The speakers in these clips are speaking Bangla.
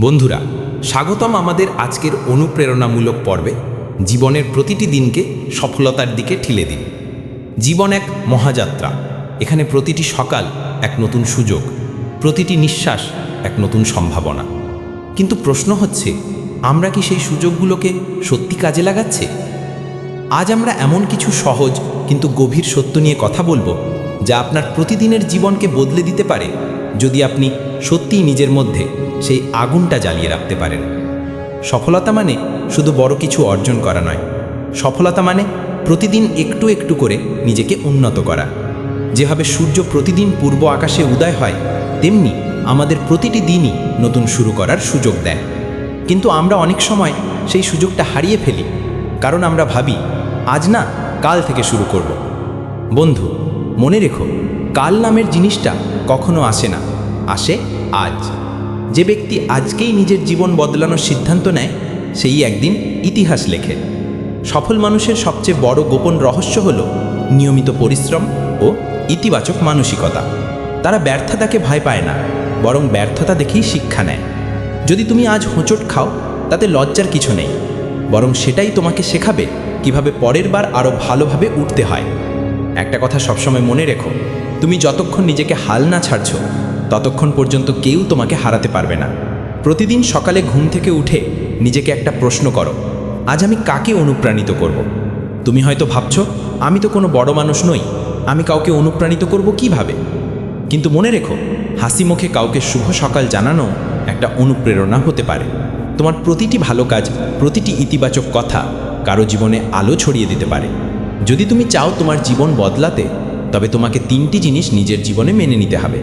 বন্ধুরা, স্বাগতম আমাদের আজকের অনুপ্রেরণামূলক পর্বে। জীবনের প্রতিটি দিনকে সফলতার দিকে ঠেলে দিন। জীবন এক মহাযাত্রা। এখানে প্রতিটি সকাল এক নতুন সুযোগ, প্রতিটি নিঃশ্বাস এক নতুন সম্ভাবনা। কিন্তু প্রশ্ন হচ্ছে, আমরা কি সেই সুযোগগুলোকে সত্যি কাজে লাগাচ্ছি? আজ আমরা এমন কিছু সহজ কিন্তু গভীর সত্য নিয়ে কথা বলবো, যা আপনার প্রতিদিনের জীবনকে বদলে দিতে পারে, যদি আপনি সত্যিই নিজের মধ্যে সেই আগুনটা জ্বালিয়ে রাখতে পারেন। সফলতা মানে শুধু বড় কিছু অর্জন করা নয়। সফলতা মানে প্রতিদিন একটু একটু করে নিজেকে উন্নত করা। যেভাবে সূর্য প্রতিদিন পূর্ব আকাশে উদয় হয়, তেমনি আমাদের প্রতিটি দিনই নতুন শুরু করার সুযোগ দেয়। কিন্তু আমরা অনেক সময় সেই সুযোগটা হারিয়ে ফেলি, কারণ আমরা ভাবি আজ না, কাল থেকে শুরু করব। বন্ধু, মনে রেখো, কাল নামের জিনিসটা কখনো আসে না, আসে আজ। যে ব্যক্তি আজকেই নিজের জীবন বদলানোর সিদ্ধান্ত নেয়, সেই একদিন ইতিহাস লেখে। সফল মানুষের সবচেয়ে বড় গোপন রহস্য হল নিয়মিত পরিশ্রম ও ইতিবাচক মানসিকতা। তারা ব্যর্থতাকে ভয় পায় না, বরং ব্যর্থতা দেখেই শিক্ষা নেয়। যদি তুমি আজ হোঁচট খাও, তাতে লজ্জার কিছু নেই, বরং সেটাই তোমাকে শেখাবে কিভাবে পরের বার আরও ভালোভাবে উঠতে হয়। একটা কথা সবসময় মনে রেখো, তুমি যতক্ষণ নিজেকে হাল না ছাড়ছো, ততক্ষণ পর্যন্ত কেউ তোমাকে হারাতে পারবে না। প্রতিদিন সকালে ঘুম থেকে উঠে নিজেকে একটা প্রশ্ন করো, আজ আমি কাকে অনুপ্রাণিত করব? তুমি হয়তো ভাবছো, আমি তো কোনো বড় মানুষ নই, আমি কাউকে অনুপ্রাণিত করব কিভাবে? কিন্তু মনে রেখো, হাসি মুখে কাউকে শুভ সকাল জানানো একটা অনুপ্রেরণা হতে পারে। তোমার প্রতিটি ভালো কাজ, প্রতিটি ইতিবাচক কথা কারো জীবনে আলো ছড়িয়ে দিতে পারে। যদি তুমি চাও তোমার জীবন বদলাতে, তবে তোমাকে 3টি জিনিস নিজের জীবনে মেনে নিতে হবে।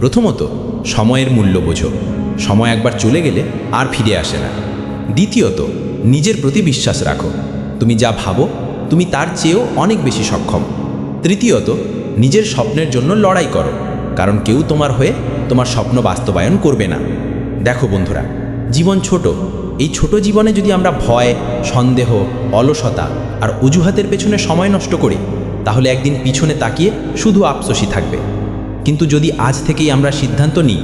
প্রথমত, সময়ের মূল্য বোঝো। সময় একবার চলে গেলে আর ফিরে আসে না। দ্বিতীয়ত, নিজের প্রতি বিশ্বাস রাখো। তুমি যা ভাবো, তুমি তার চেয়েও অনেক বেশি সক্ষম। তৃতীয়ত, নিজের স্বপ্নের জন্য লড়াই করো, কারণ কেউ তোমার হয়ে তোমার স্বপ্ন বাস্তবায়ন করবে না। দেখো বন্ধুরা, জীবন ছোট। এই ছোট জীবনে যদি আমরা ভয়, সন্দেহ, অলসতা আর অজুহাতের পেছনে সময় নষ্ট করি, তাহলে একদিন পিছনে তাকিয়ে শুধু আফসোসই থাকবে। কিন্তু যদি আজ থেকেই আমরা সিদ্ধান্ত নিই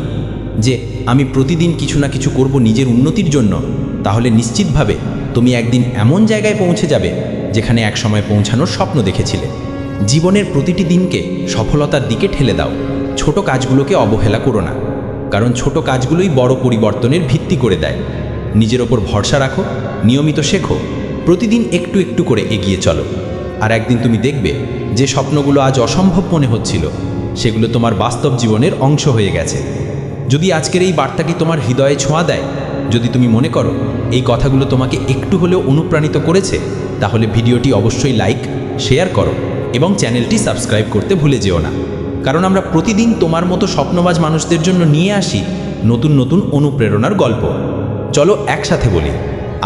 যে আমি প্রতিদিন কিছু না কিছু করব নিজের উন্নতির জন্য, তাহলে নিশ্চিতভাবে তুমি একদিন এমন জায়গায় পৌঁছে যাবে যেখানে একসময় পৌঁছানোর স্বপ্ন দেখেছিলে। জীবনের প্রতিটি দিনকে সফলতার দিকে ঠেলে দাও। ছোট কাজগুলোকে অবহেলা করো না, কারণ ছোট কাজগুলোই বড় পরিবর্তনের ভিত্তি করে দেয়। নিজের ওপর ভরসা রাখো, নিয়মিত শেখো, প্রতিদিন একটু একটু করে এগিয়ে চলো। আর একদিন তুমি দেখবে যে স্বপ্নগুলো আজ অসম্ভব মনে হচ্ছিল, সেগুলো তোমার বাস্তব জীবনের অংশ হয়ে গেছে। যদি আজকের এই বার্তাটি তোমার হৃদয়ে ছোঁয়া দেয়, যদি তুমি মনে করো এই কথাগুলো তোমাকে একটু হলেও অনুপ্রাণিত করেছে, তাহলে ভিডিওটি অবশ্যই লাইক, শেয়ার করো এবং চ্যানেলটি সাবস্ক্রাইব করতে ভুলে যেও না। কারণ আমরা প্রতিদিন তোমার মতো স্বপ্নবাজ মানুষদের জন্য নিয়ে আসি নতুন নতুন অনুপ্রেরণার গল্প। চলো একসাথে বলি,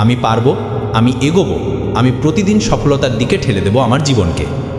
আমি পারবো, আমি এগোবো, আমি প্রতিদিন সফলতার দিকে ঠেলে দেব আমার জীবনকে।